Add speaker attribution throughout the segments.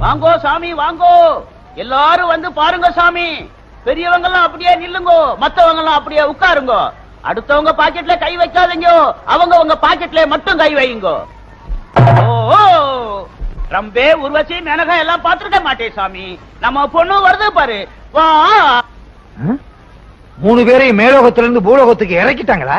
Speaker 1: வாங்கோ சாமி வாங்கோ, எல்லாரும் வந்து பாருங்க சாமி. பெரியவங்க எல்லாம் அப்படியே நில்லுங்கோ, மத்தவங்க எல்லாம் அப்படியே உட்காருங்க. அடுத்தவங்க பாக்கெட்ல கை வைக்காதீங்க, அவங்க உங்க பாக்கெட்ல மட்டும் கை வையுங்க. ஓ ரம்பே உருவசி மேனகா எல்லாம் பாத்துருக்க மாட்டேன் சாமி. நம்ம பொண்ணு வருது பாரு. வா.
Speaker 2: 3 பேரையும் மேலோகத்துல இருந்து பூலோகத்துக்கு இறக்கிட்டாங்களா?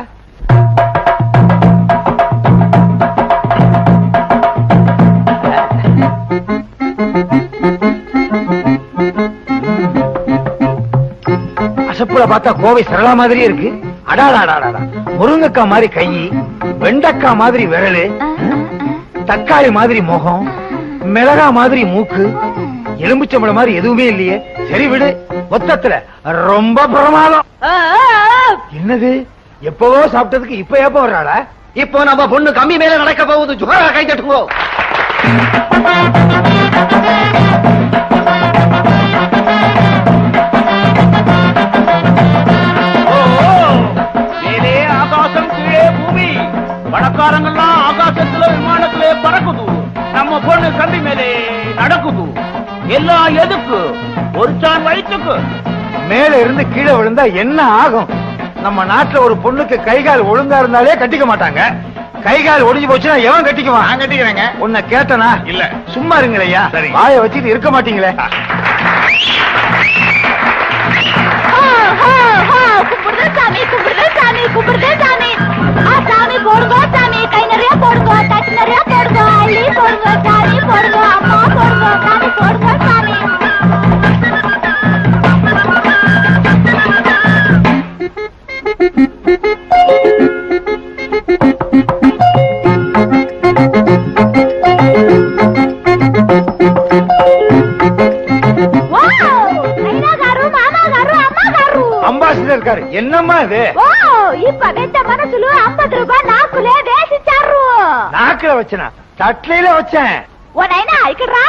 Speaker 2: அசப்புல பார்த்தா கோவை சரளா மாதிரியே இருக்கு. அடாடாடாடா, முருங்கக்காய் மாதிரி கை, வெண்டக்காய் மாதிரி விரலு, தக்காளி மாதிரி முகம், மிளகா மாதிரி மூக்கு, எலும்புச்சம்பளம் மாதிரி எதுவுமே இல்லையே. சரி விடு, மொத்தத்துல ரொம்ப பிரமாதம். என்னது, எப்பவோ சாப்பிட்டதுக்கு இப்ப எப்ப வர்றாளா?
Speaker 3: இப்போ நம்ம பொண்ணு கம்பி மேல நடக்க போகுது. ஜுகரா கை தட்டுங்கோ.
Speaker 1: மேலே ஆகாசம், கீழே பூமி. பணக்காரங்கள்லாம் ஆகாசத்துல விமானத்திலே பறக்குது. நம்ம பொண்ணு கம்பி மேலே நடக்குது. எல்லாம் எதுக்கு? ஒரு சான் வயிற்றுக்கு.
Speaker 2: மேல இருந்து கீழே விழுந்தா என்ன ஆகும்? நம்ம நாட்டுல ஒரு பொண்ணுக்கு கைகால் ஒழுங்கா இருந்தாலே கட்டிக்க மாட்டாங்க. கைகால் ஒடிஞ்சு போச்சுன்னா எவன் கட்டிக்குவான்?
Speaker 3: நான் கட்டிக்கிறேங்க.
Speaker 2: உன்னை கேட்டனா?
Speaker 3: இல்ல.
Speaker 2: சும்மா இருங்களையா,
Speaker 3: சரி.
Speaker 2: வாயை வச்சுட்டு இருக்க மாட்டீங்களே.
Speaker 4: கும்பிடுதே சாமி, கும்பிடுதே சாமி, கும்பிடுதே சாமி. சாமி போடுங்க சாமி, கை நிறைய போடுங்க, தட்டு நிறைய போடுங்க, அள்ளி போடுங்க சாமி, போடுங்க அம்மா, போடுங்க சாமி, போடுங்க சாமி.
Speaker 2: அம்பாசிடர் இருக்காரு. என்னம்மா இது?
Speaker 4: இப்ப வெச்ச மனசுல 50 ரூபாய் நாக்குலே வேசிச்சாரு.
Speaker 2: நாக்குல வச்சனா? தட்லையில வச்சேன்.
Speaker 4: உன்னைனா ஐக்கறா?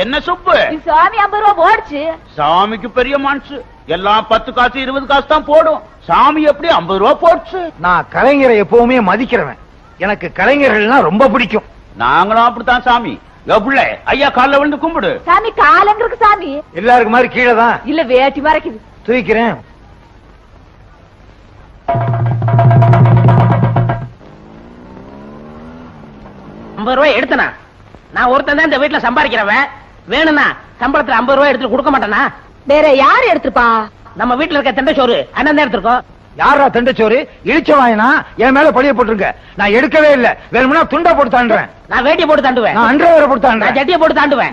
Speaker 1: என்ன சுப்பு?
Speaker 4: சாமி 50 ரூபாய் போடுச்சு.
Speaker 1: சாமிக்கு பெரிய மனசு. எல்லாம் 10 காசு 20 காசு தான் போடும். சாமி எப்படி 50 ரூபாய் போடுச்சு?
Speaker 2: நான் கலைஞரை எப்பவுமே மதிக்கிறவன். எனக்கு கலைஞர்கள்னா ரொம்ப பிடிக்கும்.
Speaker 1: நாங்களும் அப்படித்தான் சாமி. எவ்வளவு ஐயா கால்ல விழுந்து கும்பிடு.
Speaker 4: சாமி காலங்களுக்கு சாமி.
Speaker 2: எல்லாருக்கு மாதிரி கீழே தான்.
Speaker 4: இல்ல வேட்டி மறைக்குது.
Speaker 2: தூக்கிறேன்.
Speaker 3: ரூபாய் எடுத்தனா? நான் ஒருத்தன் தான் இந்த வீட்டுல சம்பாதிக்கிறவன். வேணும்னா சம்பளத்துல 50 ரூபாய் எடுத்து கொடுக்க மாட்டேனா?
Speaker 4: வேற யாரு எடுத்துப்பா?
Speaker 3: நம்ம வீட்டுல இருக்க தண்டச்சோறு அண்ணன் தான் எடுத்திருக்கோம்.
Speaker 2: யாரா தண்டச்சோறு? இழிச்ச வாயினா என் மேல பழிய போட்டுருங்க. நான் எடுக்கவே இல்ல. வேணும்னா துண்டா போட்டு தாண்டுறேன்.
Speaker 3: நான் வேட்டியை போட்டு தாண்டுவேன்.
Speaker 2: நான் அண்டர்வேரை போட்டு
Speaker 3: நான்
Speaker 2: தாண்டுறேன்.
Speaker 3: ஜட்டியை போட்டு தாண்டுவேன்.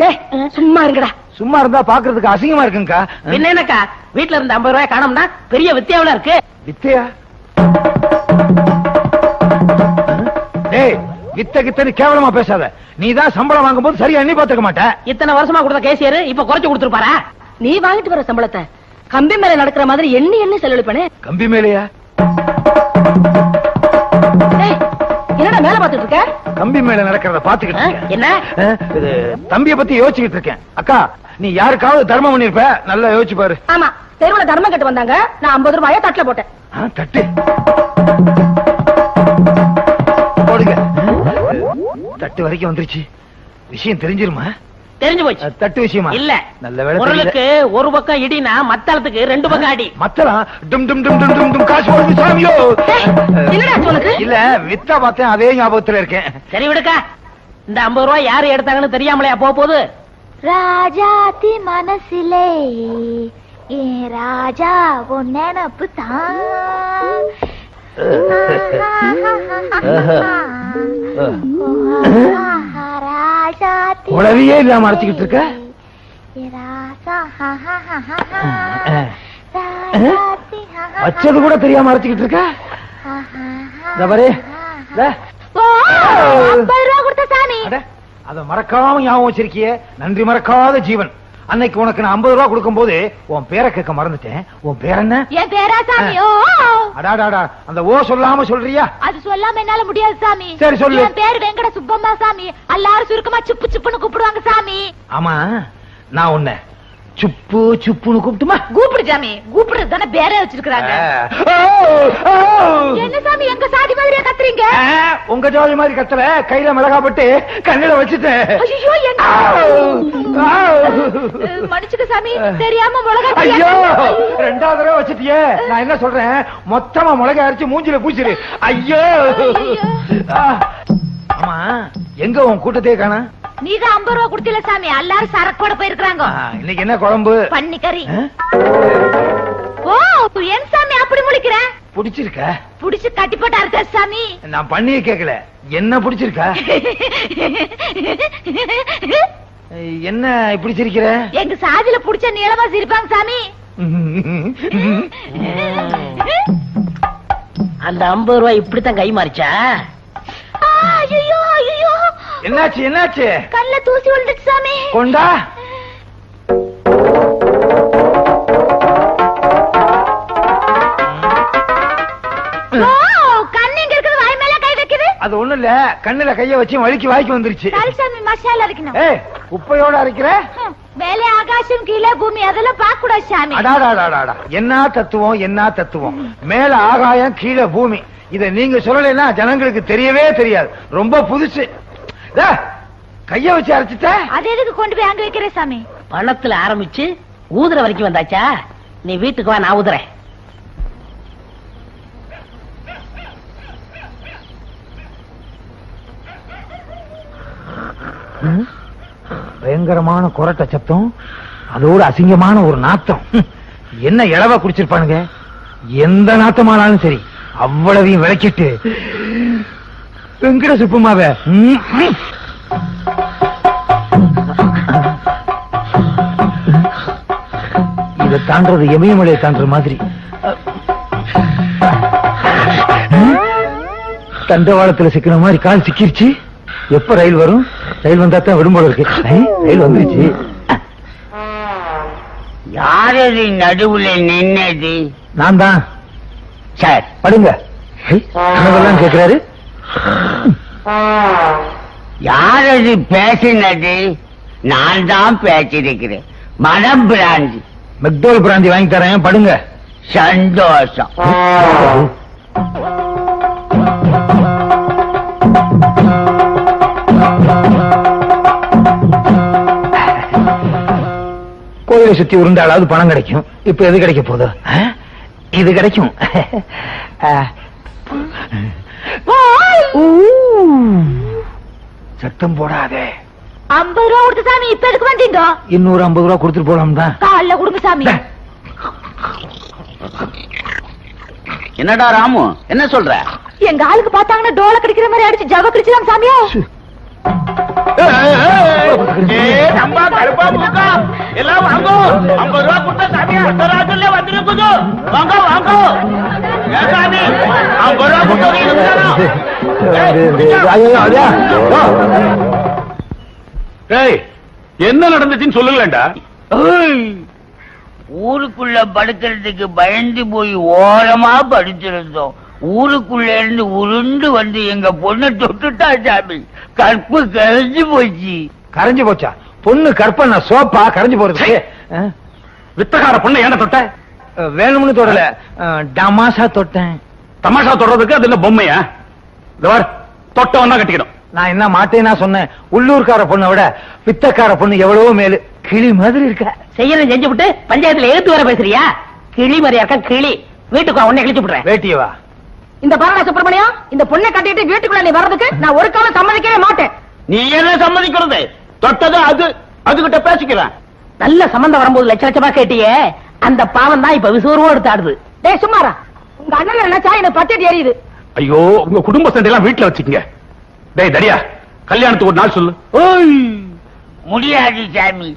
Speaker 4: சும்மா இருங்கடா.
Speaker 2: சும்மா இருந்தா பாக்குறதுக்கு அசிங்கமா இருக்குங்கக்கா.
Speaker 3: பின்ன என்னக்கா, வீட்டுல இருந்த 50 ரூபாய் காணோம்னா பெரிய வித்தியாவில இருக்கு.
Speaker 2: வித்தையா? டேய், வித்த கித்தன்னு கேவலமா பேசாத. நீதான் சம்பளம் வாங்கும் போது சரியா எண்ணி பாத்துக்க மாட்ட.
Speaker 3: இத்தனை வருஷமா கொடுத்த கேசியர் இப்ப குறைச்சு கொடுத்துருப்பாரா?
Speaker 4: நீ வாங்கிட்டு வர சம்பளத்தை கம்பி மேல நடக்கிற மாதிரி எண்ணி எண்ணி செலவழிப்பனே.
Speaker 2: கம்பி மேலையா?
Speaker 4: என்னடா மேல பாத்துட்டு இருக்க?
Speaker 2: கம்பி மேல நடக்கிறத பாத்துக்கிட்டு இருக்கேன்.
Speaker 3: என்ன?
Speaker 2: இது தம்பிய பத்தி யோசிச்சுக்கிட்டு இருக்கேன். அக்கா, நீ யாருக்காவது தர்மம் பண்ணிருப்ப, நல்லா யோசிச்சு பாரு.
Speaker 4: ஆமா, தெருவுல தர்மம் கட்டு வந்தாங்க. நான் 50 ரூபாய தட்டுல போட்டேன்.
Speaker 2: தட்டு போடுங்க. தட்டு வரைக்கும் வந்துருச்சு. விஷயம் தெரிஞ்சிருமா?
Speaker 3: தெரிஞ்சு போச்சு.
Speaker 2: தட்டு விஷயமா?
Speaker 3: இல்ல.
Speaker 2: நல்ல வேலை.
Speaker 3: பொருளுக்கு ஒரு பக்கம் இடினா மத்தளத்துக்கு 2 பக்கம் அடி.
Speaker 2: மத்தளம் டும் டும் டும் டும் டும் டும் காசு போடுது சாமியோ.
Speaker 4: என்னடா உனக்கு?
Speaker 2: இல்ல, வித்தா பார்த்தேன், அதே ஞாபகத்துல இருக்கேன்.
Speaker 3: சரி விடுக்கா. இந்த 50 ரூபாய் யாரு எடுத்தாங்கன்னு தெரியாமலையா போகுது?
Speaker 4: ராஜாத்தி மனசிலே ஏ ராஜா உன் நினப்பு தான்.
Speaker 2: உடவையே இல்லாம அரைச்சுக்கிட்டு இருக்க. வச்சது கூட தெரியாம அரைச்சுக்கிட்டு இருக்க. அத மறக்காம ஞாபகம் வச்சிருக்கிய. நன்றி மறக்காத ஜீவன். அன்னைக்கு உனக்கு நான் 50 ரூபாய் கொடுக்கும் போது உன் பேரை கேட்க மறந்துட்டேன். உன் பேர் என்ன?
Speaker 4: என் பேரா சாமி?
Speaker 2: அடாடாடா, அந்த ஓ சொல்லாம சொல்றியா?
Speaker 4: அது சொல்லாம என்னால முடியாது சாமி.
Speaker 2: சரி சொல்லு.
Speaker 4: என் பேர் வெங்கட சுப்பம்மா சாமி. எல்லாரும் சுருக்கமா சுப்பு சுப்புன்னு கூப்பிடுவாங்க சாமி.
Speaker 2: ஆமா, நான் உன்னை சுப்பு சுப்புன்னு கூப்பிட்டுமா?
Speaker 4: கூப்பிடு சாமி. கூப்பிடுறது தானே பேரே வச்சிருக்காங்க. என்ன சாமி எங்க சாதி மாதிரியா கத்துறீங்க?
Speaker 2: உங்க ஜாதி மாதிரி கத்தல. கையில மிளகா பட்டு கண்ணில வச்சுட்டேன்.
Speaker 4: ஐயோ, என்ன மன்னிச்சுக்க சாமி, தெரியாம மிளகா
Speaker 2: ஐயோ, ரெண்டாவது தடவை வச்சிட்டியே. நான் என்ன சொல்றேன், மொத்தமா மிளகா அரைச்சு மூஞ்சில பூச்சிரு. ஐயோ. ஆமா, எங்க உன் கூட்டத்தையே காணா?
Speaker 4: நீதான் 50 ரூபா கொடுத்தில சாமி, எல்லாரும் சரக்கோட போயிருக்காங்க.
Speaker 2: இன்னைக்கு என்ன குழம்பு?
Speaker 4: பன்னிக்கறி. ஓ, என் சாமி அப்படி முழிக்கிற?
Speaker 2: பிடிச்சிருக்க?
Speaker 4: புடிச்சு கட்டி போட்டு அறுத்த சாமி.
Speaker 2: நான் பண்ணியே கேக்கல, என்ன பிடிச்சிருக்கா? என்ன இப்படி சிரிக்கிற?
Speaker 4: எங்க சாதியில புடிச்ச நீளமா சிரிப்பாங்க சாமி.
Speaker 3: அந்த 50 ரூபாய் இப்படித்தான் கை மாறிச்சா?
Speaker 4: ஐயோ ஐயோ,
Speaker 2: என்னாச்சு என்னாச்சு?
Speaker 4: கல்ல தூசி விழுந்துச்சு சாமி.
Speaker 2: கொண்டா.
Speaker 4: கண்ணிங்க இருக்குது, வாய் மேல கை வைக்குது.
Speaker 2: அது ஒண்ணு இல்ல, கண்ணுல கைய வச்சு வலிக்கு வாய்க்கு வந்துருச்சு.
Speaker 4: சாமி மசாலா அரைக்கணும்.
Speaker 2: ஏய், உப்பையோட அரைக்கிற?
Speaker 4: மேலே ஆகாசம் கீழே பூமி அதெல்லாம் பார்க்க கூடாது சாமி.
Speaker 2: அடாடாடாடா, என்ன தத்துவம் என்ன தத்துவம். மேல ஆகாயம் கீழே பூமி, இத நீங்க சொல்லலைன்னா ஜனங்களுக்கு தெரியவே தெரியாது. ரொம்ப புதுசு. கைய வச்சு அரைச்சிட்ட? அது
Speaker 4: எதுக்கு கொண்டு போய் அங்க வைக்கிற சாமி?
Speaker 3: பணத்துல ஆரம்பிச்சு ஊதுற வரைக்கும் வந்தாச்சா? நீ வீட்டுக்கு வா, நான் ஊதுறேன்.
Speaker 2: பயங்கரமான கொரட்ட சத்தம், அதோட அசிங்கமான ஒரு நாத்தம். என்ன இளவா குடிச்சிருப்பானுங்க. எந்த நாத்தமானாலும் சரி அவ்வளவையும் விளக்கிட்டு வெங்கட சுப்புமாவ இதை தாண்டது எமயமலையை தாண்டுற மாதிரி. தண்டவாளத்துல சிக்கின மாதிரி கால் சிக்கிருச்சு. எப்ப ரயில் வரும்? ரயில் வந்தா தான் விடும் போல இருக்கு. ரயில் வந்துருச்சு.
Speaker 1: யாரது நடுவுல நின்னது?
Speaker 2: நான் தான்
Speaker 1: சார்.
Speaker 2: படுங்க. கனவெல்லாம் கேட்கிறாரு.
Speaker 1: யாரது பேசினது? நான் தான் பேசிருக்கிறேன். மனம் பிராந்தி.
Speaker 2: மெக்டோல் பிராந்தி வாங்கி தரேன், படுங்க.
Speaker 1: சந்தோஷம்.
Speaker 2: கோயிலை சுத்தி உருண்டாலாவது பணம் கிடைக்கும். இப்ப எது கிடைக்க போதோ? இது கிடைக்கும். சத்தம் போடாதே.
Speaker 4: 50 ரூபா கொடுத்து சாமி, இப்ப எதுக்கு வந்தீங்க?
Speaker 2: இன்னொரு 50 ரூபா கொடுத்துட்டு போலாம் தான்.
Speaker 4: காலைல கொடுங்க சாமி.
Speaker 1: என்னடா ராமு, என்ன சொல்ற?
Speaker 4: எங்க ஆளுக்கு பார்த்தாங்கன்னா டோல கிடைக்கிற மாதிரி அடிச்சு ஜவ கிடைச்சிடாம சாமியா.
Speaker 1: எல்லாம் வாங்க, 50 ரூபா கொடுத்தா சாமியா ராத்திரில வந்துருக்குது. வாங்க வாங்க சாமி, 50 ரூபா கொடுத்தா.
Speaker 5: என்ன நடந்துச்சுன்னு சொல்லுங்களேன்டா.
Speaker 1: ஊருக்குள்ள படுக்கிறதுக்கு பயந்து போய் ஓரமா படுத்திருந்தோம். ஊருக்குள்ள இருந்து உருண்டு வந்து எங்க பொண்ணை தொட்டுட்டா சாமி. கற்பு கரைஞ்சு போச்சு.
Speaker 2: கரைஞ்சு போச்சா? பொண்ணு கற்ப நான் சோப்பா கரைஞ்சு போறது?
Speaker 5: வித்தகார பொண்ணை ஏன்டா தொட்ட?
Speaker 2: வேணும்னு தொடல, டமாசா தொட்டேன்.
Speaker 5: தமாஷா தொடறதுக்கு அது என்ன பொம்மையா? தொட்டவன் தான் கட்டிக்கணும்.
Speaker 2: நான் என்ன மாட்டேன்னா சொன்னேன். உள்ளூர்கார பொண்ணை விட பித்தக்கார பொண்ணு எவ்வளவோ மேலு. கிளி மாதிரி இருக்க.
Speaker 3: செய்யறது செஞ்சு விட்டு பஞ்சாயத்துல எழுத்து வர பேசுறியா? கிளி மாதிரியா இருக்க கிளி. வீட்டுக்கு உடனே கிழிச்சு விடுறேன்.
Speaker 2: வேட்டியவா?
Speaker 3: இந்த பாரா சுப்பிரமணியம், இந்த பொண்ணை கட்டிட்டு வீட்டுக்குள்ள நீ வர்றதுக்கு நான் ஒரு காலம் சம்மதிக்கவே மாட்டேன்.
Speaker 1: நீ என்ன சம்மதிக்கிறது? தொட்டது அது, அதுகிட்ட பேசிக்கிறேன்.
Speaker 3: நல்ல சம்பந்தம் வரும்போது லட்ச லட்சமா கேட்டியே, அந்த பாவம் தான் இப்ப விசுவரமா எடுத்து ஆடுது. டேய் சும்மாரா, உங்க அண்ணன் நினைச்சா எனக்கு பச்சை எரியுது.
Speaker 5: ஐயோ, உங்க குடும்ப சண்டை எல்லாம் வீட்டுல வச்சுக்கங்க. டேய் தடியா, கல்யாணத்துக்கு ஒரு நாள் சொல்லு.
Speaker 1: முடியாது சாமி.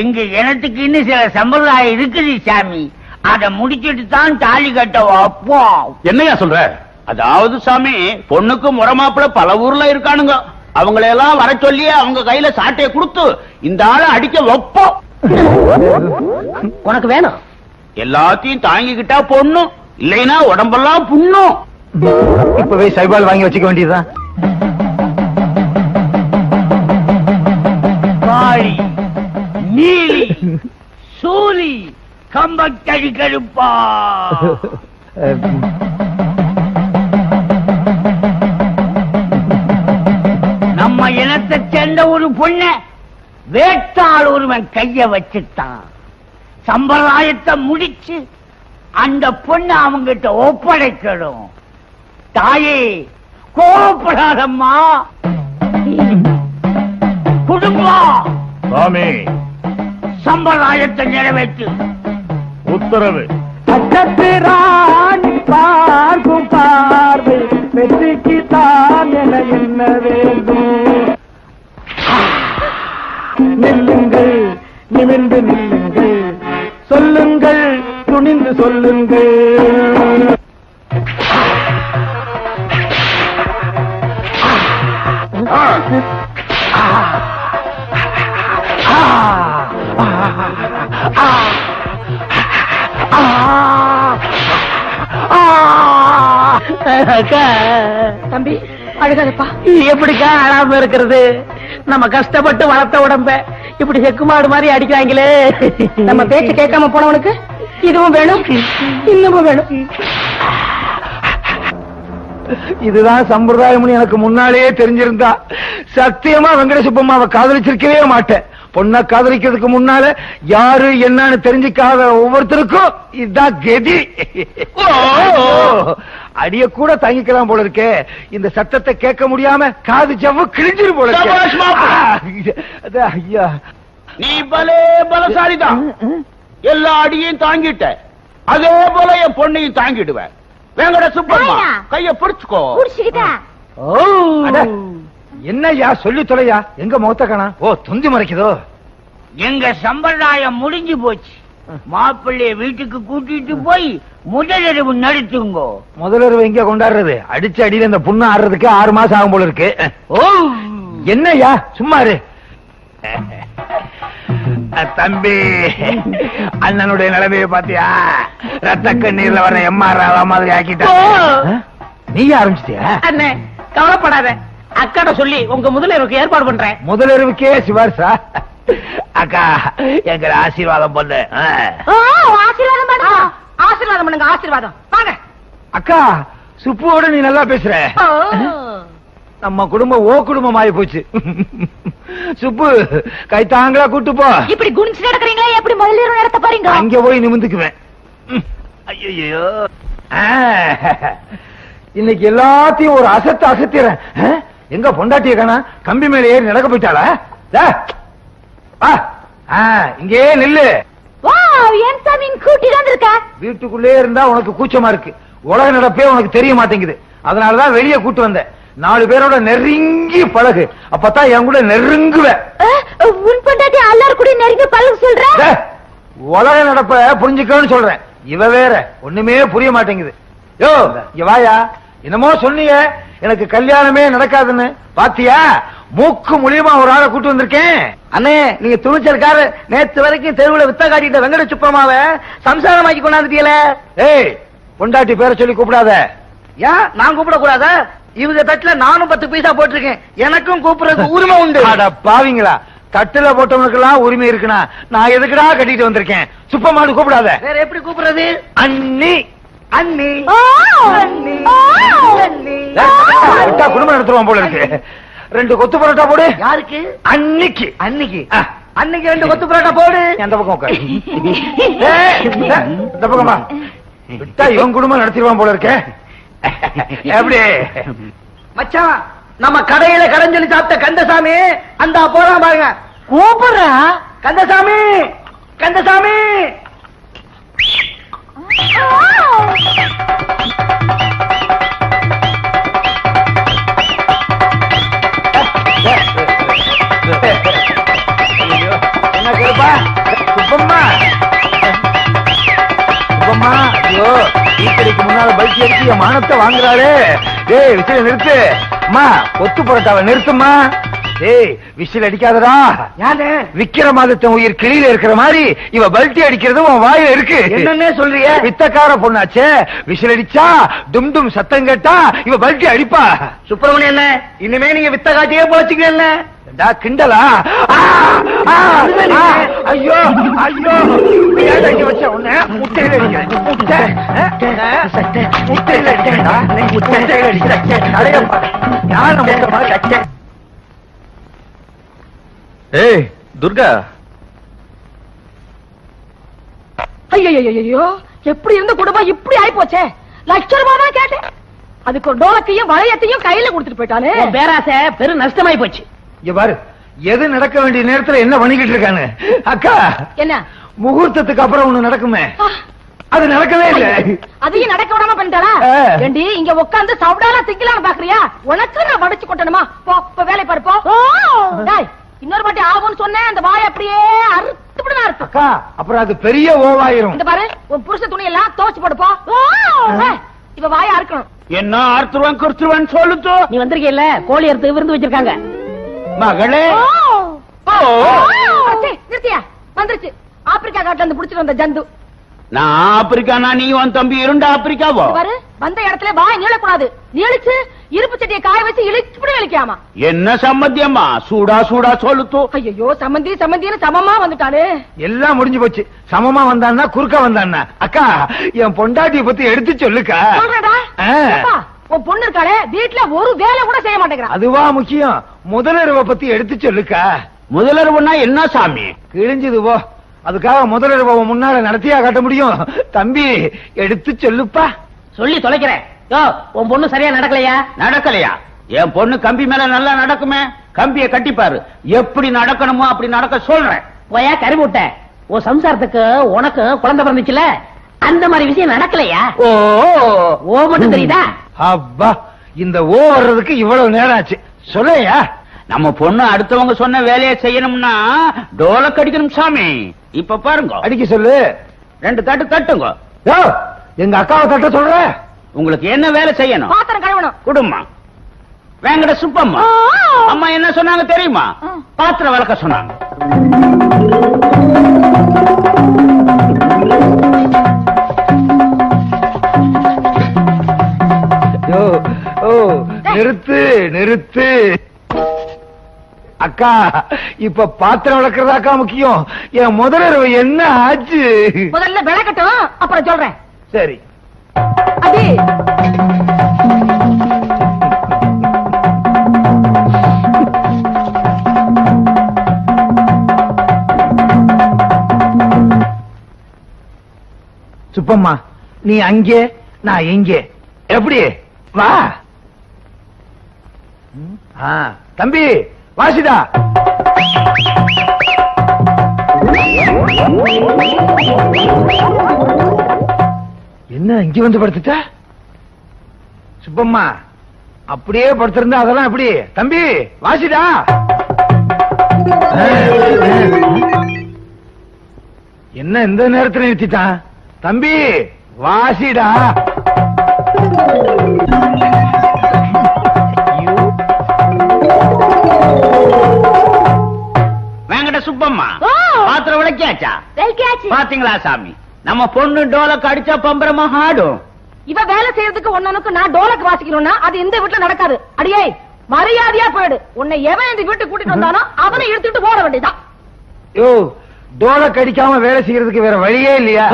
Speaker 1: எங்க இனத்துக்கு இன்னும் சில சம்பிரதாயம் இருக்குது சாமி. அத முடிச்சிட்டு தான் தாலி கட்ட வைப்போம்.
Speaker 5: என்னையா சொல்ற?
Speaker 1: அதாவது சாமி, பொண்ணுக்கு முறமாப்பிள பல ஊர்ல இருக்கானுங்க. அவங்களையெல்லாம் வர சொல்லி அவங்க கையில சாட்டையை கொடுத்து இந்த ஆளை அடிக்க வைப்போம்.
Speaker 3: உனக்கு வேணும்?
Speaker 1: எல்லாத்தையும் தாங்கிக்கிட்டா பொண்ணு, இல்லைன்னா உடம்பெல்லாம் புண்ணும்.
Speaker 2: இப்பவே சைபால் வாங்கி வச்சுக்க வேண்டியதுதான்.
Speaker 1: காளி, நீலி, சூலி, கம்பக்கடி கருப்பா. நம்ம இனத்தை சேர்ந்த ஒரு பொண்ண
Speaker 3: வேட்டாள் ஒருவன் கைய வச்சுட்டான். சம்பிரதாயத்தை முடிச்சு அந்த பொண்ணு அவங்கிட்ட ஒப்படைக்கணும். தாயே கோபப்படாதம்மா. குடும்பம்
Speaker 5: சாமி
Speaker 3: சம்பிரதாயத்தை நிறைவேற்று.
Speaker 5: உத்தரவு.
Speaker 2: அச்சத்திராணி பார்க்கும் பார்வை வெற்றிக்கு தான் என என்ன வேண்டும். நில்லுங்கள், நிமிர்ந்து நில்லுங்கள், சொல்லுங்கள், துணிந்து சொல்லுங்கள்.
Speaker 3: தம்பி அழுகாதப்பா. எப்படிக்கா அழாம இருக்கிறது? நம்ம கஷ்டப்பட்டு வளர்த்த உடம்ப இப்படி செக்குமாடு மாதிரி அடிக்கிறாங்களே. நம்ம பேச்சு கேட்காம போனவனுக்கு இதுவும் வேணும், இன்னமும் வேணும்.
Speaker 2: இதுதான் சம்பிரதாயம் எனக்கு முன்னாலேயே தெரிஞ்சிருந்தா சத்தியமா வெங்கட சுப்பம்மாவை காதலிச்சிருக்கவே மாட்டேன். பொண்ணை காதலிக்கிறதுக்கு முன்னால யாரு என்னன்னு தெரிஞ்சுக்காத ஒவ்வொருத்தருக்கும் இதுதான் கதி. அடிய கூட தாங்கிக்கலாம் போல இருக்கே. இந்த சத்தத்தை கேட்க முடியாம காது ஜவ்வு கிழிஞ்சிரு போல இருக்கு. ஐயா,
Speaker 1: நீ பலே பலசாலிதான். எல்லா அடியையும் தாங்கிட்ட, அதே போல என் பொண்ணையும் தாங்கிடுவேன். வெங்கட சுப்பம்மா கைய பிடிச்சுக்கோ.
Speaker 2: என்னய்யா சொல்லி தொலையா? எங்க முகத்த காணா? ஓ, துந்தி மறைக்குதோ?
Speaker 3: எங்க சம்பிரதாயம் முடிஞ்சு போச்சு. மாப்பிள்ளைய வீட்டுக்கு கூட்டிட்டு போய் முதலிரவு நடத்துங்கோ.
Speaker 2: முதலிரவு எங்க கொண்டாடுறது? அடிச்சு அடியில இந்த புண்ணு ஆடுறதுக்கு 6 மாசம் ஆகும் போல இருக்கு.
Speaker 3: ஓ,
Speaker 2: என்னய்யா சும்மா இரு. தம்பி, அண்ணனுடைய நிலைமையை பாத்தியா? ரத்த கண்ணீர்ல வர எம்ஆர் ராவா மாதிரி ஆக்கிட்டா. நீ ஆரம்பிச்சிட்டியா?
Speaker 3: அண்ணே கவலைப்படாத, அக்காட சொல்லி உங்க முதலிரவுக்கு ஏற்பாடு பண்றேன்.
Speaker 2: முதலிரவுக்கே சிவார்சா? அக்கா, எங்க ஆசீர்வாதம் பண்ணு.
Speaker 4: ஆசீர்வாதம் பண்ணுங்க.
Speaker 3: ஆசீர்வாதம் பண்ணுங்க, ஆசீர்வாதம். வாங்க
Speaker 2: அக்கா, சுப்புவோட நீ நல்லா பேசுற. நம்ம குடும்பம் ஓ குடும்பம் ஆயி போச்சு. சுப்பு, கைத்தாங்களா கூட்டு போ.
Speaker 4: இப்படி குனிச்சு நடக்கிறீங்களா? எப்படி முதலிரவு நடத்த போறீங்க?
Speaker 2: அங்க போய் நிமிந்துக்குவேன். ஐயோ, இன்னைக்கு எல்லாத்தையும் ஒரு அசத்து அசத்திறேன். எங்க பொண்டாட்டிய காணா? கம்பி மேல ஏறி நடக்க போயிட்டாளா? இங்கே நில்லு.
Speaker 4: என் சாமி கூட்டி தான் இருக்க.
Speaker 2: வீட்டுக்குள்ளே இருந்தா உனக்கு கூச்சமா இருக்கு. உலக நடப்பே உனக்கு தெரிய மாட்டேங்குது. அதனாலதான் வெளியே கூட்டு வந்தேன். 4 பேரோட நெருங்கி பழகு, அப்பதான் என் கூட நெருங்குவ.
Speaker 4: உன் பொண்டாட்டி எல்லாரும் கூட நெருங்கி பழகு சொல்ற?
Speaker 2: உலக நடப்ப புரிஞ்சுக்கன்னு சொல்றேன். இவ வேற ஒண்ணுமே புரிய மாட்டேங்குது. யோ, இங்க வாயா. என்னமோ சொன்னீங்க எனக்கு கல்யாணமே நடக்காதுன்னு. பாத்தியா, மூக்கு மூலியமா ஒரு ஆளை கூட்டு வந்திருக்கேன்.
Speaker 3: அண்ணே, நீங்க துணிச்சல்கார. நேத்து வரைக்கும் தெருவுல வித்த காட்டிட்ட வெங்கட சுப்பமாவ சம்சாரமாக்கி கொண்டாந்துட்டீல.
Speaker 2: ஏய், பொண்டாட்டி பேரை சொல்லி கூப்பிடாத.
Speaker 3: ஏன் நான் கூப்பிட கூடாதா? இவங்க தட்டுல நானும் 10 பைசா போட்டிருக்கேன். எனக்கும் கூப்பிடுறதுக்கு உரிமை உண்டு.
Speaker 2: அட பாவிங்களா, தட்டுல போட்டவனுக்கெல்லாம் உரிமை இருக்குனா நான் எதுக்குடா கட்டிட்டு வந்திருக்கேன்? சுப்பமாடு கூப்பிடாத.
Speaker 3: வேற எப்படி கூப்பிடுறது?
Speaker 2: அண்ணி.
Speaker 3: அண்ணி.
Speaker 4: அண்ணி.
Speaker 2: விட்டா குடும்பம் நடத்துவான் போல இருக்கு. 2 கொத்து பரோட்டா போடு.
Speaker 3: யாருக்கு?
Speaker 2: அன்னிக்கு.
Speaker 3: அன்னைக்கு அன்னைக்கு 2 கொத்து பரோட்டா போடு.
Speaker 2: அந்த பக்கம் உட்காரு. இந்த பக்கமா விட்டா இவன் குடும்பம் நடத்திடுவான் போல இருக்க. எப்படி
Speaker 3: மச்சான், நம்ம கடையில கடைஞ்சொல்லி சாப்பிட்ட கந்தசாமி அந்த போறான் பாருங்க. கூப்பிடுறா. கந்தசாமி, கந்தசாமி.
Speaker 2: என்ன கேப்பா? சுப்பம்மா, சுப்பம்மா, ஐயோ, டீக்கடைக்கு முன்னால பைக் எடுத்து என் மானத்தை வாங்குறாளே. டேய், விசில நிறுத்து. அம்மா, கொத்து பரோட்டாவை நிறுத்துமா. டேய், விசில் அடிக்காதடா.
Speaker 3: யாரு?
Speaker 2: விக்கிரமாதித்தன் உயிர் கிளியில இருக்கிற மாதிரி இவ பல்ட்டி அடிக்கிறது உன் வாயில இருக்கு.
Speaker 3: என்னன்னே சொல்றிய?
Speaker 2: வித்தக்கார பொண்ணாச்சே, விசில் அடிச்சா டும் டும் சத்தம் கேட்டா இவ பல்ட்டி அடிப்பா.
Speaker 3: சுப்பிரமணியம் என்ன, இனிமே நீங்க வித்த காட்டியே போச்சுக்கல.
Speaker 2: கிண்டலா? ஐயோ, ஐயோ, அடிக்க வச்ச உன்ன முட்டையில அடிக்கிறேன். முட்டையில அடிக்கிறேன். முட்டையில அடிக்கிறேன். யார் நம்ம மாதிரி? ஏய்,
Speaker 5: துர்கா
Speaker 3: ஐயோ எப்படி இருந்த குடும்பம் இப்படி ஆயி போச்சே. லட்ச ரூபாய் தான் கேட்டேன், அதுக்கு ஒரு டோலக்கையும் வளையத்தையும் கையில கொடுத்துட்டு போயிட்டானே. பேராசை பெரும் நஷ்டமாயி போச்சு.
Speaker 2: இங்க பாரு, எது நடக்க வேண்டிய நேரத்துல என்ன பண்ணிக்கிட்டு இருக்கானு. அக்கா,
Speaker 3: என்ன
Speaker 2: முகூர்த்தத்துக்கு அப்புறம் ஒண்ணு நடக்குமே, அது நடக்கவே இல்ல.
Speaker 3: அதையும் நடக்க விடாம பண்ணிட்டாளா? ஏண்டி இங்க உட்கார்ந்து சவுடால திங்கலான்னு பாக்குறியா? உனக்கு நான் வடிச்சு கொட்டணுமா? போ இப்ப வேலை பாரு போ. டேய், இன்னொரு வாட்டி ஆகும்னு சொன்னேன், அந்த வாய் அப்படியே அறுத்துப்படா இருக்கு.
Speaker 2: அக்கா, அப்புறம் அது பெரிய ஓவாயிரும்.
Speaker 3: இந்த பாரு, உன் புருஷ துணி எல்லாம் துவைச்சு போடு போ. இப்ப வாயை அறுக்கணும்.
Speaker 1: என்ன அறுத்துருவன் குறுத்துருவன் சொல்லுத்து.
Speaker 3: நீ வந்திருக்கீல்ல, கோழி அறுத்து விருந்து வச்சிருக்காங்க.
Speaker 1: மகளே
Speaker 3: நிறுத்தியா? வந்துருச்சு ஆப்பிரிக்கா காட்டுல இருந்து புடிச்சிட்டு வந்த ஜந்து.
Speaker 1: நான் ஆப்பிரிக்கானா நீ உன் தம்பி இரண்டு ஆப்பிரிக்காவோ?
Speaker 3: பாரு, வந்த இடத்துல வாய் நீளக்கூடாது. நீளிச்சு இருப்பு சட்டியை காய வச்சு இழிச்சுப்படி இழிக்காமா.
Speaker 1: என்ன சம்மந்தியம்மா? சூடா சூடா சொல்லுத்து.
Speaker 3: ஐயோ, சம்மந்தி சம்மந்தின்னு சமமா வந்துட்டானே.
Speaker 2: எல்லாம் முடிஞ்சு போச்சு. சமமா வந்தான்னா குறுக்க வந்தான்னா. அக்கா, என் பொண்டாட்டிய பத்தி எடுத்து சொல்லுக்கா.
Speaker 3: சொல்றடா. அப்பா, உன் பொண்ணு இருக்காளே, வீட்டுல ஒரு வேலை கூட செய்ய மாட்டேங்கிறா.
Speaker 2: அதுவா முக்கியம்? முதலிரவ பத்தி எடுத்து சொல்லுக்கா.
Speaker 1: முதலிரவுனா என்ன சாமி?
Speaker 2: கிழிஞ்சது போ. அதுக்காக முதலிரவ முன்னால நடத்தியா காட்ட முடியும்? தம்பி, எடுத்து சொல்லுப்பா.
Speaker 3: சொல்லி தொலைக்கிறேன். உன் பொண்ணு சரியா நடக்கலையா?
Speaker 1: நடக்கலையா? என் பொண்ணு கம்பி மேல நல்லா நடக்குமே. கம்பியை கட்டிப்பாரு, எப்படி நடக்கணுமோ அப்படி நடக்க சொல்றேன்.
Speaker 3: போயா கருமுட்ட. உன் சம்சாரத்துக்கு உனக்கு குழந்தை பிறந்துச்சுல, அந்த மாதிரி விஷயம் நடக்கலையா?
Speaker 2: ஓ
Speaker 3: ஓ மட்டும் தெரியுதா?
Speaker 2: அப்பா, இந்த ஓ வர்றதுக்கு இவ்வளவு நேரம் ஆச்சு. சொல்லையா?
Speaker 1: நம்ம பொண்ணு அடுத்தவங்க சொன்ன வேலையை செய்யணும்னா டோலக் அடிக்கணும் சாமி. இப்ப பாருங்க,
Speaker 2: அடிக்க சொல்லு.
Speaker 1: 2 தட்டு தட்டுங்க.
Speaker 2: யோ, எங்க அக்காவை தட்ட சொல்ற.
Speaker 1: உங்களுக்கு என்ன வேலை செய்யணும்?
Speaker 3: பாத்திரம் கழுவணும்.
Speaker 1: குடும்பம் வேங்கட சுப்பம்மா. அம்மா என்ன சொன்னாங்க தெரியுமா? பாத்திரம் விளக்க சொன்னாங்க.
Speaker 2: யோ, ஓ, நிறுத்து நிறுத்து. அக்கா, இப்ப பாத்திரம் விளக்குறதாக்கா முக்கியம். என் முதலிரவு என்ன ஆச்சு?
Speaker 3: முதல்ல விளக்கட்டும், அப்புறம் சொல்றேன்.
Speaker 2: சரி.
Speaker 3: அடி
Speaker 2: சுப்பம்மா, நீ அங்கே, நான் இங்கே. எப்படி? வா. தம்பி வாசிதா. என்ன இங்க வந்து படுத்துட்ட? சுப்பம்மா, அப்படியே படுத்திருந்தா அதெல்லாம் எப்படி? தம்பி வாசிதா. என்ன இந்த நேரத்தில் நிறுத்திட்டான்? தம்பி வாசிடா.
Speaker 1: வேங்கட சுப்பம்மா, பாத்திரம் விளக்கியாச்சா?
Speaker 4: வெல்கியாச்சு.
Speaker 1: பாத்தீங்களா சாமி, நம்ம பொண்ணு டோலக் அடிச்சா பம்பரமா ஆடும்.
Speaker 3: இவ வேலை செய்யறதுக்கு ஒன்னனுக்கு நான் டோலக் வாசிக்கணும்னா அது இந்த வீட்டுல நடக்காது. அடியே, மரியாதையா போயிடு. உன்னை எவன் இந்த வீட்டுக்கு கூட்டிட்டு வந்தானோ அவனை எடுத்துட்டு போட வேண்டியதான்.
Speaker 2: யோ, டோலக் அடிக்காம வேலை செய்யறதுக்கு வேற வழியே இல்லையா?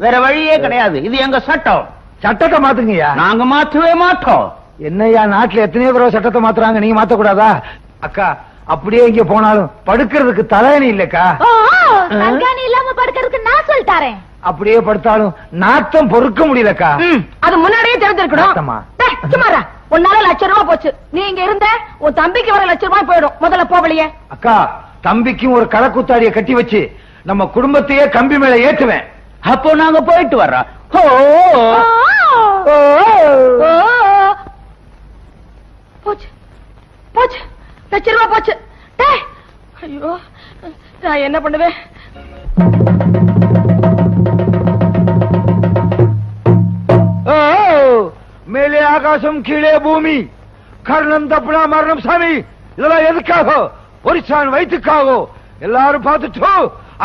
Speaker 1: வேற வழியே கிடையாது. இது எங்க சட்டம்.
Speaker 2: சட்டத்தை மாத்துங்கய்யா.
Speaker 1: நாங்க மாற்றவே மாட்டோம்.
Speaker 2: என்னய்யா, நாட்டுல எத்தனையோ பேர் சட்டத்தை மாத்துறாங்க, நீங்க மாத்த கூடாதா? அக்கா, அப்படியே இங்க போனாலும் படுக்கிறதுக்கு தலையணி இல்லக்கா.
Speaker 4: தங்காணி இல்லாம படுக்கிறதுக்கு நான் சொல்லிட்டாரேன்.
Speaker 2: அப்படியே படுத்தாலும் நாத்தம் பொறுக்க முடியலக்கா.
Speaker 3: அது முன்னாடியே தெரிஞ்சிருக்கணும்.
Speaker 2: நாத்தமா?
Speaker 3: சும்மாரா, உன்னால லட்சம் ரூபாய் போச்சு. நீ இங்க இருந்த உன் தம்பிக்கு வர லட்சம் ரூபாய் போயிடும். முதல்ல போவலையே.
Speaker 2: அக்கா, தம்பிக்கும் ஒரு களக்குத்தாடியை கட்டி வச்சு நம்ம குடும்பத்தையே கம்பி மேல ஏற்றுவேன்.
Speaker 1: அப்போ நாங்க போயிட்டு வர்றோம்.
Speaker 3: போச்சு போச்சு, லட்சம் ரூபாய் போச்சு. டேய், ஐயோ, நான் என்ன பண்ணுவேன்?
Speaker 2: மேலே ஆகாசம், கீழே பூமி, கர்ணம் தப்புனா மரணம். சாமி, இதெல்லாம் எதுக்காக? ஒரிசான் வயிற்றுக்காக. எல்லாரும் பார்த்துட்டு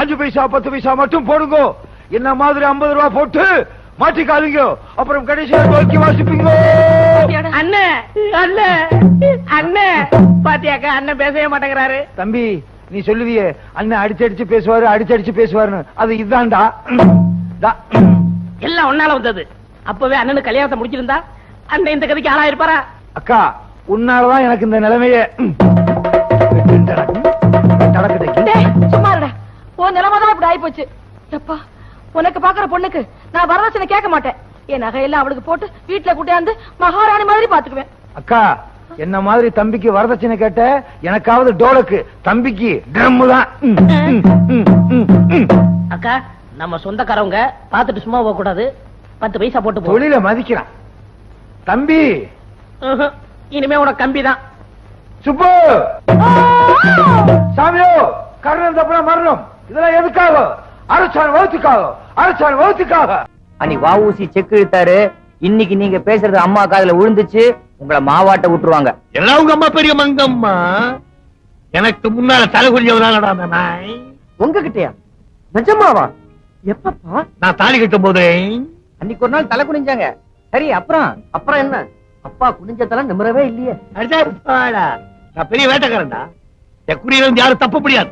Speaker 2: 5 பைசா 10 பைசா மட்டும் போடுங்க. என்ன மாதிரி 50 ரூபாய் போட்டு மாட்டிக்காதீங்க. அப்புறம் கடைசியா நோக்கி வாசிப்பீங்க.
Speaker 3: அண்ணே அண்ணே அண்ணே, பாத்தியாக்கா, அண்ணன் பேசவே மாட்டேங்கிறாரு.
Speaker 2: தம்பி, நீ சொல்லுவியே அண்ணன் அடிச்சடிச்சு பேசுவாரு, அடிச்சடிச்சு பேசுவாருன்னு. அது இதுதான்டா.
Speaker 3: எல்லாம் ஒன்னால வந்தது. அப்பவே அண்ணனுக்கு கல்யாணத்தை முடிச்சிருந்தா அண்ணன் இந்த கதைக்கு ஆளா இருப்பாரா?
Speaker 2: அக்கா, உன்னாலதான் எனக்கு இந்த நிலைமையே.
Speaker 3: உன் நிலைமைதான் இப்படி ஆயிப்போச்சு. எப்பா, உனக்கு பாக்குற பொண்ணுக்கு நான் வரதட்சணை கேட்க மாட்டேன். என் நகையெல்லாம் அவளுக்கு போட்டு வீட்டுல கூட்டியாந்து மகாராணி மாதிரி பாத்துக்குவேன்.
Speaker 2: அக்கா, என்ன மாதிரி தம்பிக்கு வரதட்சணை கேட்ட, எனக்காவது டோலுக்கு, தம்பிக்கு ட்ரம் தான்.
Speaker 3: அக்கா, நம்ம சொந்தக்காரவங்க பாத்துட்டு சும்மா போக கூடாது. 10 பைசா போட்டு போ.
Speaker 2: தொழில மதிக்கிறான் தம்பி.
Speaker 3: இனிமே உனக்கு கம்பிதான்.
Speaker 2: சுப்பு, சாமியோ, கர்ணன் தப்புனா மரணம். இதெல்லாம் எதுக்காக? அரசான் வகுத்துக்காக.
Speaker 6: அன்னைக்கு வஉசி செக் இழுத்தாரு. இன்னைக்கு நீங்க பேசுறது அம்மா காதுல விழுந்துச்சு. உங்களை மாவாட்ட விட்டுருவாங்க.
Speaker 5: எல்லாம் உங்க அம்மா பெரிய மங்கம்மா. எனக்கு முன்னால தலை குறிஞ்சவதானடா அந்த நாய்.
Speaker 6: உங்ககிட்டயா? நிஜமாவா? எப்பப்பா?
Speaker 5: நான் தாலி கட்டும் போதே
Speaker 6: அன்னைக்கு ஒரு நாள் தலை குனிஞ்சாங்க. சரி, அப்புறம் என்ன? அப்பா குனிஞ்சதெல்லாம் நிமிரவே இல்லையே.
Speaker 5: நான் பெரிய வேட்டைக்காரன்டா. என் குறியில இருந்து யாரும் தப்ப முடியாது.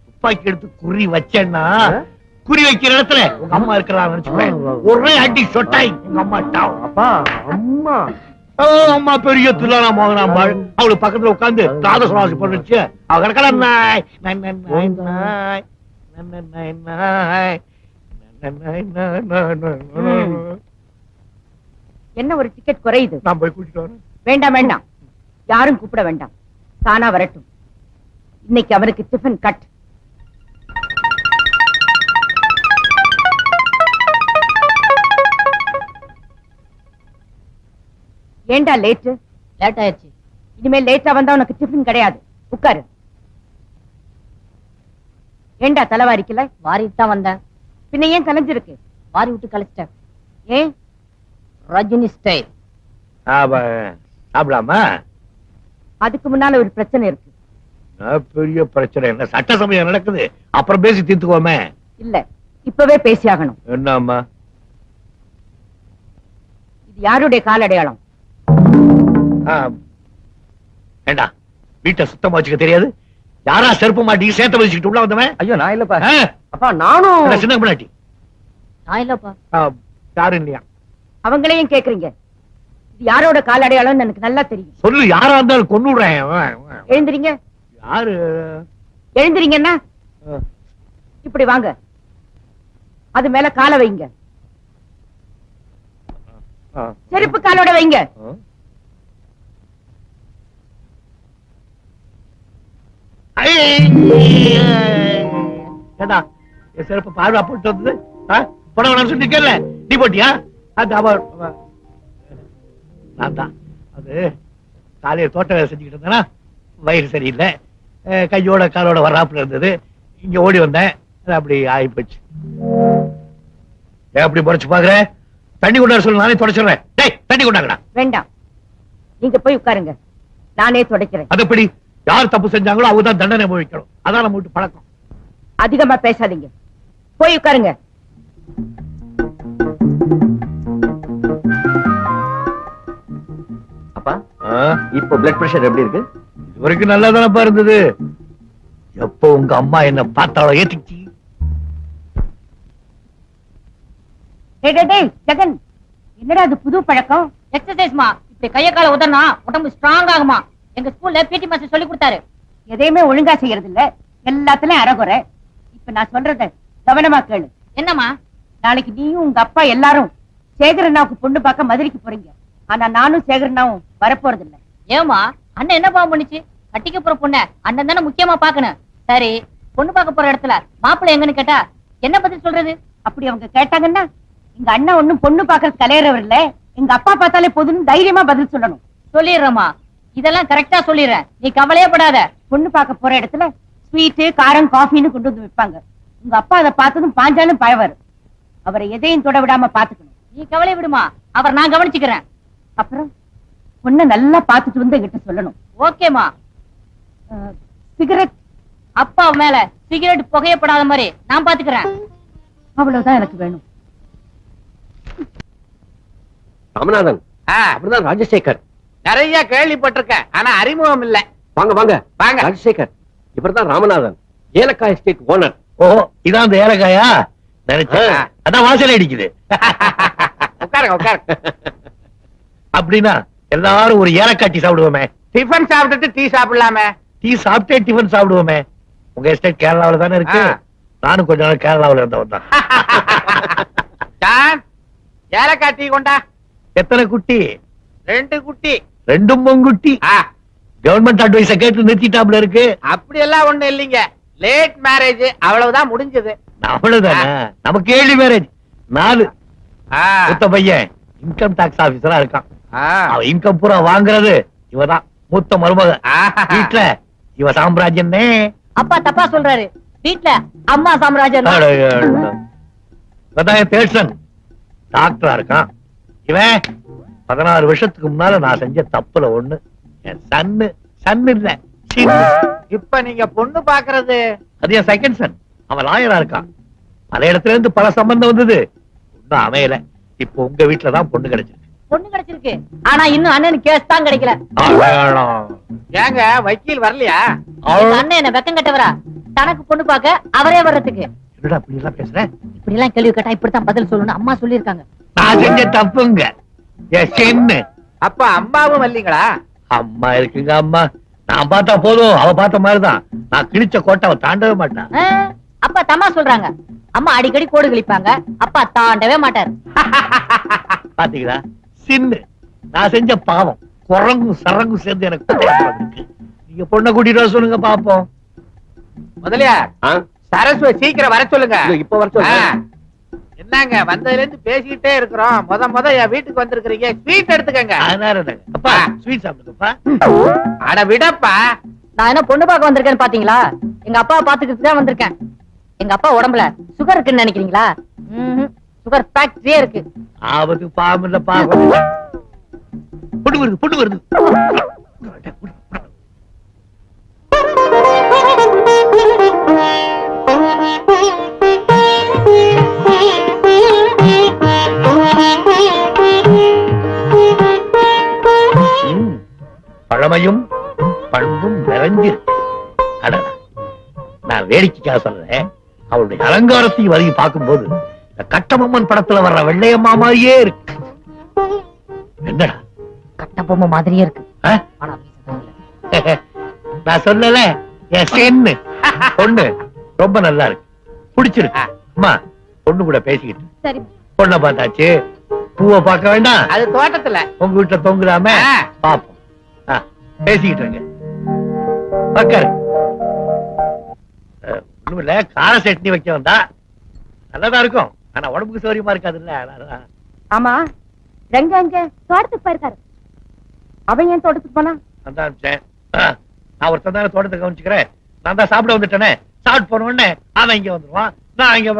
Speaker 5: துப்பாக்கி எடுத்து குறி வச்சேன்னா குறி வைக்கிற இடத்துல உங்க அம்மா இருக்கிறதா நினைச்சுப்பேன். ஒரே அடி சொட்டாய் உங்க அம்மா டாவ்.
Speaker 6: அப்பா, அம்மா
Speaker 5: அம்மா பெரிய துல்லானா மோகனாம்பாள். அவளுக்கு பக்கத்துல உட்கார்ந்து ராத சுவாசி பண்ணுச்சு. அவ கிடக்கல நாய் நாய் நாய் நாய் நாய் நாய் நாய் நாய்.
Speaker 7: என்ன ஒரு டிக்கெட் குறையுது?
Speaker 5: நான் போய் கூட்டிட்டு வரேன்.
Speaker 7: வேண்டாம், யாரும் கூப்பிட வேண்டாம். தானா வரட்டும். இன்னைக்கு அவருக்கு டிஃபன் கட். ஏண்டா லேட் ஆயிடுச்சு. இனிமேல் லேட்டா வந்தா உனக்கு டிஃபன் கிடையாது. உட்காரு. ஏண்டா தலைவாரிக்கல? வாரிட்டு தான் வந்தேன். பின்ன ஏன் கலைஞ்சிருக்கு? வாரி விட்டு கலைச்சிட்டேன். ஏன்? ரஜினி ஸ்டைல்.
Speaker 5: சாப்பிடலாமா?
Speaker 7: அதுக்கு முன்னால ஒரு பிரச்சனை இருக்கு.
Speaker 5: பெரிய பிரச்சனை என்ன? சட்ட சமயம் நடக்குது. அப்புறம் பேசி தீர்த்துக்கோமே.
Speaker 7: இல்ல, இப்பவே பேசியாகணும்.
Speaker 5: என்னம்மா?
Speaker 7: இது யாருடைய காலடையாளம்?
Speaker 5: ஏண்டா, வீட்டை சுத்தமா வச்சுக்க தெரியாது? யாரா செருப்பு மாட்டி சேர்த்து வச்சுக்கிட்டு உள்ள வந்தவன்?
Speaker 6: ஐயோ, நான் இல்லப்பா.
Speaker 5: ஆ?
Speaker 6: அப்பா, நானும்
Speaker 5: என்ன சின்ன முன்னாடி
Speaker 7: நான் இல்லப்பா.
Speaker 5: யாரும் இல்லையா?
Speaker 7: அவங்களையும் கேக்குறீங்க. இது யாரோட காலடையாளம் எனக்கு நல்லா தெரியும்.
Speaker 5: சொல்லு, யாரா இருந்தாலும் கொன்னுடுறேன்.
Speaker 7: எழுந்திரீங்க.
Speaker 5: யாரு?
Speaker 7: எழுந்திரீங்கன்னா இப்படி வாங்க. அது மேல காலை வைங்க. செருப்பு காலோட வைங்க.
Speaker 5: ஏண்டா, என் செருப்பு பார்வா போட்டு வந்தது போட வேணாம்னு சொல்லிருக்கல, நீ போட்டியா? அது நான் தான். அது காலையில தோட்ட வேலை செஞ்சுக்கிட்டு இருந்தேன்னா வயிறு சரியில்லை, கையோட காலோட வராப்புல இருந்தது. இங்க ஓடி வந்தேன், அப்படி ஆகி போச்சு. அப்படி முறைச்சு பாக்குற? தண்ணி கொண்டாட சொல்லு, நானே தொடச்சிடுறேன். டேய், தண்ணி கொண்டாங்கடா.
Speaker 7: வேண்டாம், நீங்க போய் உட்காருங்க, நானே துடைக்கிறேன்.
Speaker 5: அது எப்படி? யார் தப்பு செஞ்சாங்களோ அவங்க தான் தண்டனை அனுபவிக்கணும். அதான் நம்ம வீட்டு பழக்கம்.
Speaker 7: அதிகமா பேசாதீங்க, போய் உட்காருங்க.
Speaker 6: அப்பா, இப்போ பிளட் பிரஷர் எப்படி இருக்கு?
Speaker 5: இது வரைக்கும் நல்லா தானப்பா இருந்தது. எப்போ உங்க அம்மா என்ன பார்த்தாலோ ஏத்திச்சு.
Speaker 7: ஜெகன், என்னடா அது புது பழக்கம்?
Speaker 8: எக்ஸசைஸ்மா. இப்படி கைய கால உதறனா உடம்பு ஸ்ட்ராங் ஆகுமா. எங்க ஸ்கூல்ல பிடி மாஸ்டர் சொல்லி கொடுத்தாரு.
Speaker 7: எதையுமே ஒழுங்கா செய்யறது இல்ல, எல்லாத்துலயும் அறகுறை. இப்ப நான் சொல்றத கவனமா கேளு.
Speaker 8: என்னம்மா?
Speaker 7: நாளைக்கு நீயும் உங்க அப்பா எல்லாரும் சேகரண்ணாவுக்கு பொண்ணு பார்க்க மதுரைக்கு போறீங்க. ஆனா நானும் சேகரண்ணாவும் வரப்போறது இல்ல.
Speaker 8: ஏமா, அண்ணன் என்ன பாவம் பண்ணுச்சு? கட்டிக்க போற பொண்ண அண்ணன் தானே முக்கியமா பாக்கணும். சரி, பொண்ணு பார்க்க போற இடத்துல மாப்பிள்ளை எங்கன்னு கேட்டா என்ன பதில் சொல்றது?
Speaker 7: அப்படி அவங்க கேட்டாங்கன்னா எங்க அண்ணா ஒண்ணும் பொண்ணு பாக்குறது கலையறவர் இல்ல, எங்க அப்பா பார்த்தாலே போதுன்னு தைரியமா பதில் சொல்லணும்.
Speaker 8: சொல்லிடுறேம்மா, இதெல்லாம் கரெக்டா சொல்லிடுறேன், நீ கவலையே படாத.
Speaker 7: பொண்ணு பார்க்க போற இடத்துல ஸ்வீட்டு காரம் காஃபின்னு கொண்டு வந்து வைப்பாங்க. உங்க அப்பா அதை பார்த்ததும் பாஞ்சாலும் பழவாரு. அவரை எதையும் தொட விடாம பாத்துக்கணும்.
Speaker 8: நீ கவலை விடுமா, அவர் நான் கவனிச்சுக்கிறேன்.
Speaker 7: அப்புறம் பொண்ணை நல்லா பாத்துட்டு வந்து என்கிட்ட சொல்லணும்.
Speaker 8: ஓகேமா.
Speaker 7: சிகரெட்
Speaker 8: அப்பா மேல சிகரெட் புகையப்படாத மாதிரி நான் பாத்துக்கிறேன்.
Speaker 7: அவ்வளவுதான் எனக்கு வேணும்.
Speaker 6: ராமநாதன், அப்படிதான் ராஜசேகர்.
Speaker 9: நிறைய கேள்விப்பட்டிருக்கேன், ஆனா அறிமுகம் இல்ல.
Speaker 6: வாங்க வாங்க
Speaker 9: வாங்க.
Speaker 6: ராஜசேகர், இவர்தான் ராமநாதன், ஏலக்காய் எஸ்டேட் ஓனர்.
Speaker 5: ஓ, இதான் அந்த ஏலக்காயா? நினைச்சேன். அதான் வாசல் அடிக்குது.
Speaker 9: உட்காருங்க உட்காருங்க.
Speaker 5: அப்படின்னா எல்லாரும் ஒரு ஏலக்காய் டீ சாப்பிடுவோமே.
Speaker 9: டிஃபன் சாப்பிட்டுட்டு டீ சாப்பிடலாமே.
Speaker 5: டீ சாப்பிட்டே டிஃபன் சாப்பிடுவோமே. உங்க எஸ்டேட் கேரளாவில தானே இருக்கு. நானும் கொஞ்ச நாள் கேரளாவுல இருந்தவன் தான்.
Speaker 9: ஜான் ஏலக்காய் டீ கொண்டா.
Speaker 5: எத்தனை குட்டி?
Speaker 9: 2 குட்டி.
Speaker 5: 2 பொங்குட்டி. கவர்மெண்ட் அட்வைஸ கேட்டு நிறுத்திட்டாப்ல இருக்கு.
Speaker 9: அப்படி எல்லாம் ஒண்ணு இல்லைங்க. லேட் மேரேஜ் அவ்வளவுதான் முடிஞ்சது.
Speaker 5: அவ்வளவுதானே? நமக்கு 7 மேரேஜ். 4 மூத்த பையன் இன்கம் டாக்ஸ் ஆபீசரா இருக்கான். அவன் இன்கம் பூரா வாங்குறது இவதான் மூத்த மருமக. வீட்டுல இவ சாம்ராஜ்யன்னே.
Speaker 8: அப்பா தப்பா சொல்றாரு. வீட்ல அம்மா சாம்ராஜ்யம்.
Speaker 5: தேர்சன் டாக்டரா இருக்கான். இவன் 16 வருஷத்துக்கு முன்னால நான் செஞ்ச தப்புல ஒண்ணு. என் சன்னு இல்ல சின்னு.
Speaker 9: இப்ப நீங்க பொண்ணு பாக்குறது
Speaker 5: அது என் செகண்ட் சன். அவன் லாயரா இருக்கான். பல இடத்துல இருந்து பல சம்பந்தம் வந்தது, ஒன்னும் அமையல. இப்போ உங்க வீட்டுலதான் பொண்ணு கிடைச்சிருக்கு.
Speaker 8: பொண்ணு கிடைச்சிருக்கு, ஆனா இன்னும் அண்ணனுக்கு கேஸ் தான் கிடைக்கல.
Speaker 9: ஏங்க வக்கீல் வரலையா?
Speaker 8: எங்க அண்ணன் என்ன வெக்கம் கட்டவரா? தனக்கு பொண்ணு பார்க்க அவரே வர்றதுக்கு.
Speaker 5: என்னடா இப்படி எல்லாம் பேசுறேன்?
Speaker 8: இப்படி எல்லாம் கேள்வி கேட்டா இப்படித்தான் பதில் சொல்லணும் அம்மா சொல்லிருக்காங்க.
Speaker 5: நான் செஞ்ச தப்புங்க. என் சென்னு.
Speaker 9: அப்ப அம்மாவும் வரலீங்களா?
Speaker 5: அம்மா இருக்குங்க. அம்மா நான் பார்த்தா போதும், அவ பார்த்த மாதிரிதான். நான் கிழிச்ச கோட்டை அவ தாண்டவே மாட்டான்.
Speaker 8: அப்பா தம்மா சொல்றாங்க. அம்மா அடிக்கடி கோடு கிழிப்பாங்க, அப்பா தாண்டவே மாட்டாரு.
Speaker 5: பாத்தீங்களா? சின்னு. நான் செஞ்ச பாவம் குரங்கும் சரங்கும் சேர்ந்து எனக்கு இருக்கு. நீங்க பொண்ணை கூட்டிட்டு வர சொல்லுங்க பாப்போம்.
Speaker 9: முதலியார் சரஸ்வ சீக்கிரம் வர சொல்லுங்க. இப்ப வர சொல்லுங்க. என்னங்க வந்ததுல இருந்து பேசிக்கிட்டே இருக்கிறோம். முத என் வீட்டுக்கு வந்திருக்கிறீங்க, ஸ்வீட் எடுத்துக்கங்க.
Speaker 5: அப்பா ஸ்வீட் சாப்பிடுங்கப்பா.
Speaker 9: அட விடப்பா.
Speaker 8: நான் என்ன பொண்ணு பார்க்க வந்திருக்கேன்னு பாத்தீங்களா? எங்க அப்பா பாத்துக்கிட்டு தான் வந்திருக்கேன். எங்க அப்பா உடம்புல சுகர் இருக்குன்னு நினைக்கிறீங்களா? சுகர் ஃபேக்டரியே இருக்கு.
Speaker 5: ஆவது பாம்புல பாம்பு பொண்ணு வருது, பொண்ணு வருது. பழமையும் பண்பும் நிறைஞ்சிருக்கு. நான் வேடிக்கைக்காக சொல்றேன். அவளுடைய அலங்காரத்தையும் வரையும் பார்க்கும்போது இந்த கட்டபொம்மன் படத்துல வர்ற வெள்ளையம்மா மாதிரியே இருக்கு. என்னடா
Speaker 8: கட்டபொம்மை மாதிரியே இருக்கு.
Speaker 5: நான் சொல்லல என் சென்னு. பொண்ணு ரொம்ப நல்லா இருக்கு, பிடிச்சிருக்கு. அம்மா பொண்ணு கூட பேசிக்கிட்டு
Speaker 4: சரி.
Speaker 5: பொண்ணை பார்த்தாச்சு, பூவை பார்க்க வேண்டாம்.
Speaker 9: அது தோட்டத்துல
Speaker 5: உங்க வீட்டுல தொங்குதாம பாப்போம். பேசிக்கிட்டு இருங்க. உட்காரு. ஒண்ணும் இல்ல, கார சட்னி வைக்க வந்தா நல்லதா இருக்கும், ஆனா உடம்புக்கு சௌரியமா இருக்காது இல்ல.
Speaker 7: ஆமா ரெங்க எங்க தோட்டத்துக்கு போயிருக்காரு. அவன் ஏன் தோட்டத்துக்கு போனா?
Speaker 5: நான் ஒருத்தன் தானே தோட்டத்தை கவனிச்சுக்கிறேன். நான் தான் சாப்பிட வந்துட்டேனே. சாப்பிட்டு போன உடனே அவன் இங்க வந்துருவான், நான் இங்க.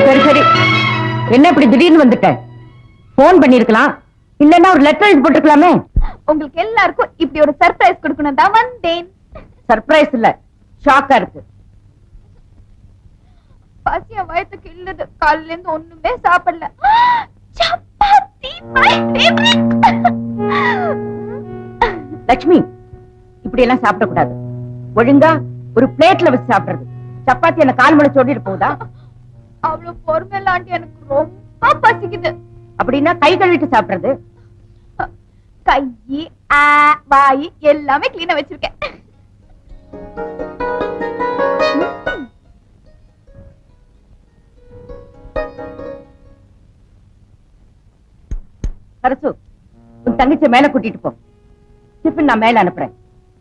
Speaker 7: சரி சரி, என்ன இப்படி திடீர்னு வந்துட்டேன்? போன் பண்ணிருக்கலாம், இல்லன்னா ஒரு லெட்டர் எழுதி போட்டுக்கலாமே.
Speaker 4: உங்களுக்கு எல்லாருக்கும் இப்படி ஒரு சர்ப்ரைஸ் கொடுக்கணும் தான் வந்தேன்.
Speaker 7: சர்ப்ரைஸ் இல்ல, ஷாக்கா இருக்கு.
Speaker 4: பசிய வயத்துக்கு இல்லது, காலையில இருந்து ஒண்ணுமே சாப்பிடல. Chapati my favorite.
Speaker 7: லட்சுமி, இப்படி எல்லாம் சாப்பிட கூடாது. ஒழுங்கா ஒரு பிளேட்ல வச்சு சாப்பிடுறது. சப்பாத்தி என்ன கால் மணி சொல்லிட்டு போகுதா?
Speaker 4: அவ்வளவு பொறுமையில ஆண்டி, எனக்கு ரொம்ப பசிக்குது.
Speaker 7: அப்படின்னா கை கழுவிட்டு சாப்பிடுறது.
Speaker 4: கை வாய் எல்லாமே கிளீனா வச்சிருக்கேன்.
Speaker 7: சரசு, உன் தங்கச்சி மேல கூட்டிட்டு போ. டிஃபன் நான் மேல அனுப்புறேன்.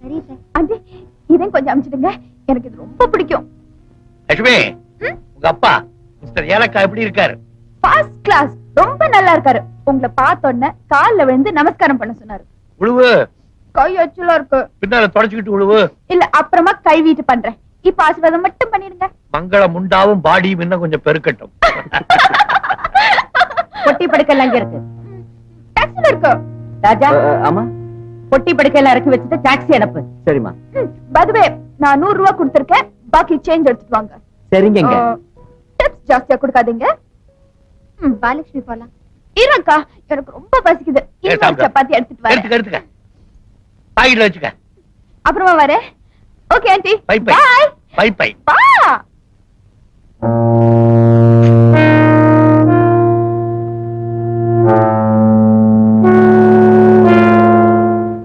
Speaker 4: சரி சார். ஆண்டி இதையும் கொஞ்சம் அனுப்பிச்சிடுங்க, எனக்கு இது ரொம்ப பிடிக்கும்.
Speaker 5: லட்சுமி, உங்க அப்பா மிஸ்டர் ஏலக்கா எப்படி இருக்காரு?
Speaker 4: ஃபர்ஸ்ட் கிளாஸ், ரொம்ப நல்லா இருக்காரு. உங்களை பார்த்த உடனே கால்ல விழுந்து நமஸ்காரம் பண்ண சொன்னாரு.
Speaker 5: உழுவு.
Speaker 4: கை அச்சுலா இருக்கு.
Speaker 5: பின்னால தொடச்சுக்கிட்டு உழுவு.
Speaker 4: இல்ல, அப்புறமா கை வீட்டு பண்றேன். இப்ப ஆசீர்வாதம் மட்டும் பண்ணிடுங்க.
Speaker 5: மங்கள முண்டாவும் பாடியும் இன்னும் கொஞ்சம் பெருக்கட்டும்.
Speaker 7: பொட்டி படுக்கெல்லாம் அங்க இருக்கு.
Speaker 4: டாக்ஸில இருக்கு.
Speaker 7: ராஜா,
Speaker 6: ஆமா
Speaker 7: பொட்டி படுக்கையெல்லாம் இறக்கி வச்சுட்டு டாக்ஸி அனுப்பு.
Speaker 6: சரிம்மா.
Speaker 4: பதுவே நான் 100 ரூபாய் கொடுத்திருக்கேன், பாக்கி சேஞ்ச் எடுத்துட்டு வாங்க.
Speaker 6: சரிங்க.
Speaker 4: டிப்ஸ் ஜாஸ்தியா கொடுக்காதீங்க. பாலகிருஷ்ணி போலாம். இருக்கா, எனக்கு ரொம்ப பசிக்குது. இன்னொரு சப்பாத்தி எடுத்துட்டு வரேன்.
Speaker 5: எடுத்துக்க. பாக்கெட்ல வச்சுக்க.
Speaker 4: அப்புறமா வரேன். Okay aunty.
Speaker 5: Bye bye.
Speaker 4: Bye
Speaker 5: bye bye.
Speaker 4: பா.